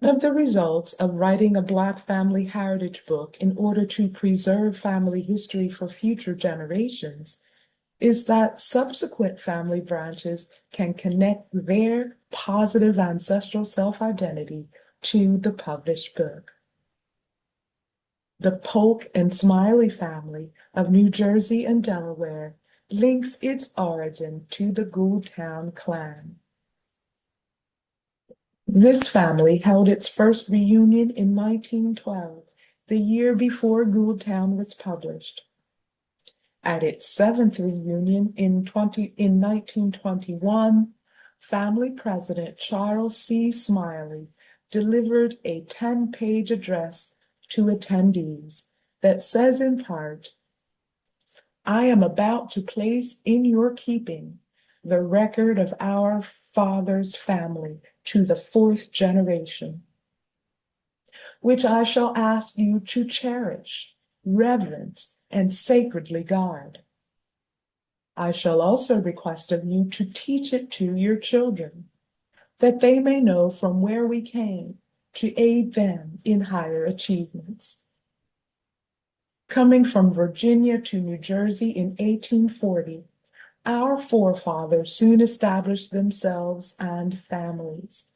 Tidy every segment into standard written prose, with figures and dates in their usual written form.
One of the results of writing a Black family heritage book in order to preserve family history for future generations is that subsequent family branches can connect their positive ancestral self-identity to the published book. The Polk and Smiley family of New Jersey and Delaware links its origin to the Gouldtown clan. This family held its first reunion in 1912, the year before Gouldtown was published. At its seventh reunion in 1921, family president Charles C. Smiley delivered a 10-page address to attendees that says in part, "I am about to place in your keeping the record of our father's family to the fourth generation, which I shall ask you to cherish, reverence, and sacredly guard. I shall also request of you to teach it to your children, that they may know from where we came to aid them in higher achievements." Coming from Virginia to New Jersey in 1840, our forefathers soon established themselves and families.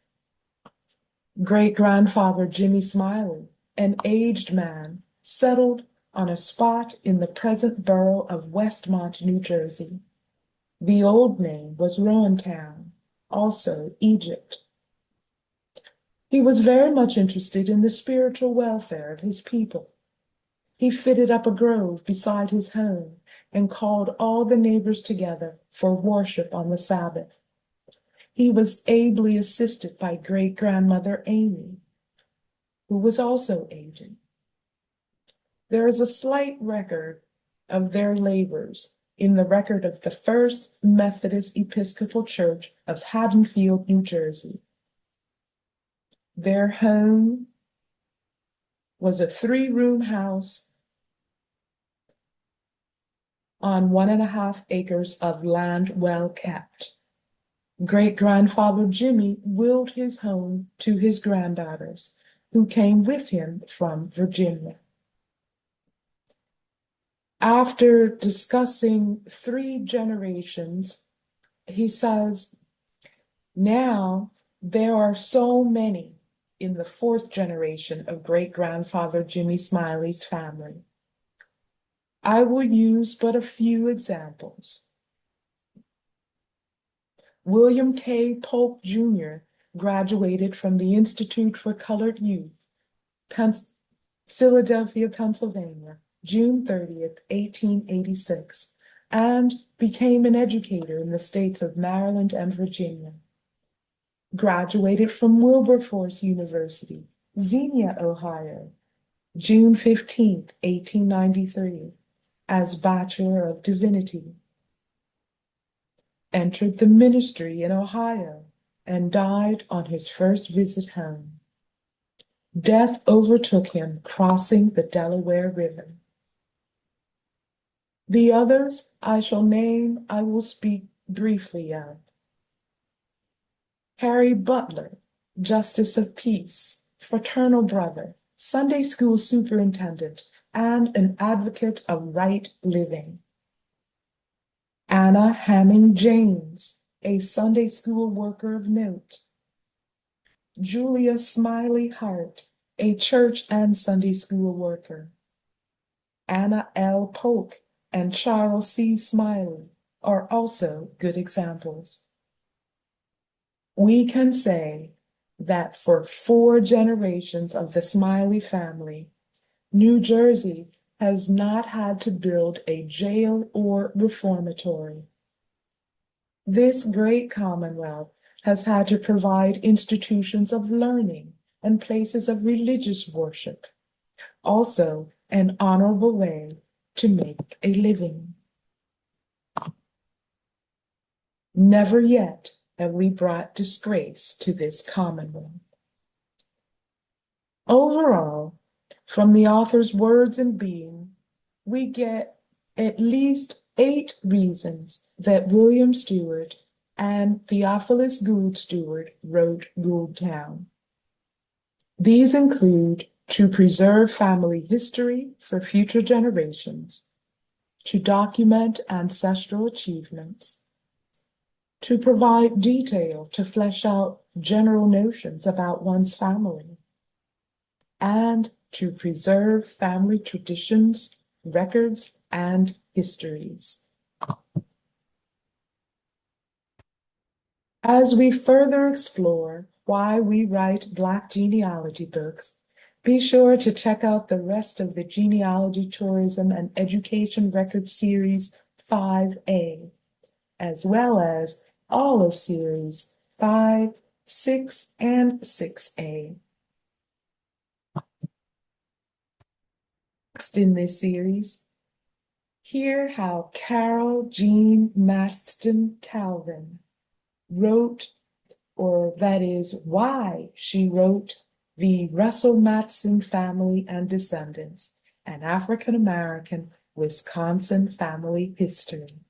Great-grandfather Jimmy Smiley, an aged man, settled on a spot in the present borough of Westmont, New Jersey. The old name was Rowantown, also Egypt. He was very much interested in the spiritual welfare of his people. He fitted up a grove beside his home and called all the neighbors together for worship on the Sabbath. He was ably assisted by great-grandmother Amy, who was also aging. There is a slight record of their labors in the record of the First Methodist Episcopal Church of Haddonfield, New Jersey. Their home was a 3-room house on 1.5 acres of land well kept. Great-grandfather Jimmy willed his home to his granddaughters, who came with him from Virginia. After discussing 3 generations, he says, "Now there are so many in the 4th generation of great-grandfather Jimmy Smiley's family. I will use but a few examples. William K. Polk Jr. graduated from the Institute for Colored Youth, Philadelphia, Pennsylvania, June 30th, 1886, and became an educator in the states of Maryland and Virginia. Graduated from Wilberforce University, Xenia, Ohio, June 15th, 1893, as Bachelor of Divinity. Entered the ministry in Ohio and died on his first visit home. Death overtook him crossing the Delaware River. The others I shall name, I will speak briefly of. Harry Butler, Justice of Peace, fraternal brother, Sunday school superintendent, and an advocate of right living. Anna Hamming James, a Sunday school worker of note. Julia Smiley Hart, a church and Sunday school worker. Anna L. Polk and Charles C. Smiley are also good examples. We can say that for 4 generations of the Smiley family, New Jersey has not had to build a jail or reformatory. This great commonwealth has had to provide institutions of learning and places of religious worship, also an honorable way to make a living. Never yet have we brought disgrace to this commonwealth. Overall, from the author's words and being, we get at least 8 reasons that William Steward and Theophilus Gould Steward wrote Gouldtown. These include to preserve family history for future generations, to document ancestral achievements, to provide detail to flesh out general notions about one's family, and to preserve family traditions, records, and histories. As we further explore why we write Black genealogy books, be sure to check out the rest of the Genealogy Tourism and Education Record Series 5A, as well as all of Series 5, 6, and 6A. Next in this series, hear how Carol Jean Maston Calvin wrote, or that is why she wrote, The Russell Matson Family and Descendants, an African-American Wisconsin Family History.